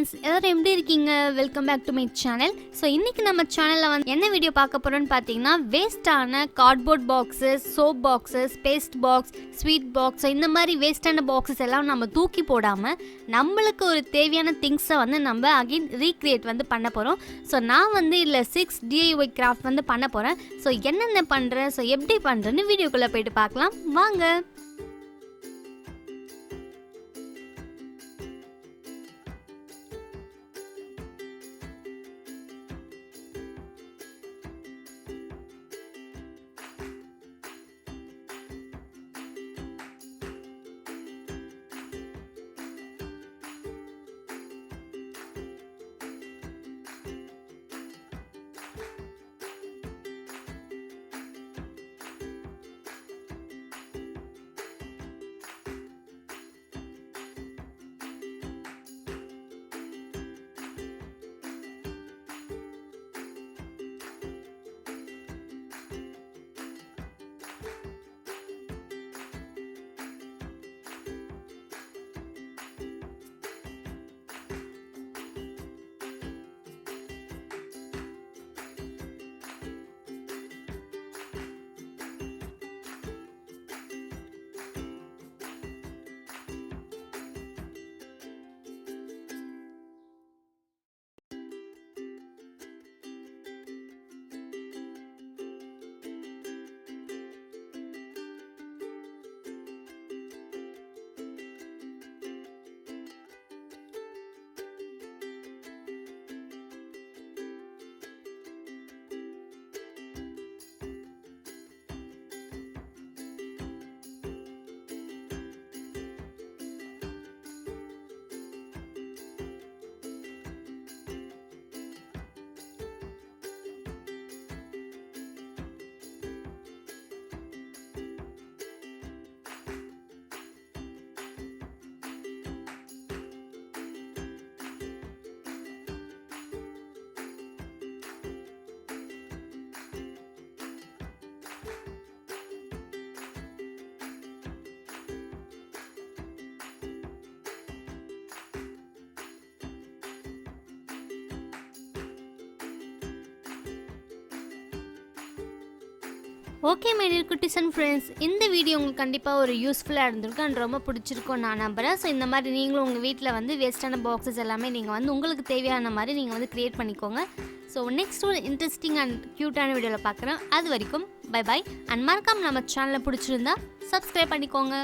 Friends, எல்லாரும் எப்படி இருக்கீங்க? Welcome back to my channel. So இன்றைக்கி நம்ம சேனலில் வந்து என்ன வீடியோ பார்க்க போகிறோன்னு பார்த்தீங்கன்னா, வேஸ்ட்டான cardboard boxes, soap boxes, paste box, sweet box, இந்த மாதிரி வேஸ்ட்டான பாக்ஸஸ் எல்லாம் நம்ம தூக்கி போடாமல் நம்மளுக்கு ஒரு தேவையான திங்ஸை வந்து நம்ம அகைன் ரீக்ரியேட் வந்து பண்ண போகிறோம். ஸோ நான் வந்து இதில் 6 DIY கிராஃப்ட் வந்து பண்ண போகிறேன். ஸோ என்னென்ன பண்ணுறேன், ஸோ எப்படி பண்ணுறேன்னு வீடியோக்குள்ளே போயிட்டு பார்க்கலாம் வாங்க. ஓகே மை டியர் குட்டீஸ் அண்ட் ஃப்ரெண்ட்ஸ், இந்த வீடியோ உங்களுக்கு கண்டிப்பாக ஒரு யூஸ்ஃபுல்லாக இருந்திருக்கும் அண்ட் ரொம்ப பிடிச்சிருக்கும் நான் நம்புகிறேன். ஸோ இந்த மாதிரி நீங்களும் உங்கள் வீட்டில் வந்து வேஸ்ட்டான பாக்ஸஸ் எல்லாமே நீங்கள் வந்து உங்களுக்கு தேவையான மாதிரி நீங்கள் வந்து க்ரியேட் பண்ணிக்கோங்க. ஸோ நெக்ஸ்ட் ஒரு இன்ட்ரெஸ்டிங் அண்ட் க்யூட்டான வீடியோவில் பார்க்குறேன். அது வரைக்கும் பை பாய். அண்ட் மறக்காம நம்ம சேனலை பிடிச்சிருந்தா சப்ஸ்கிரைப் பண்ணிக்கோங்க.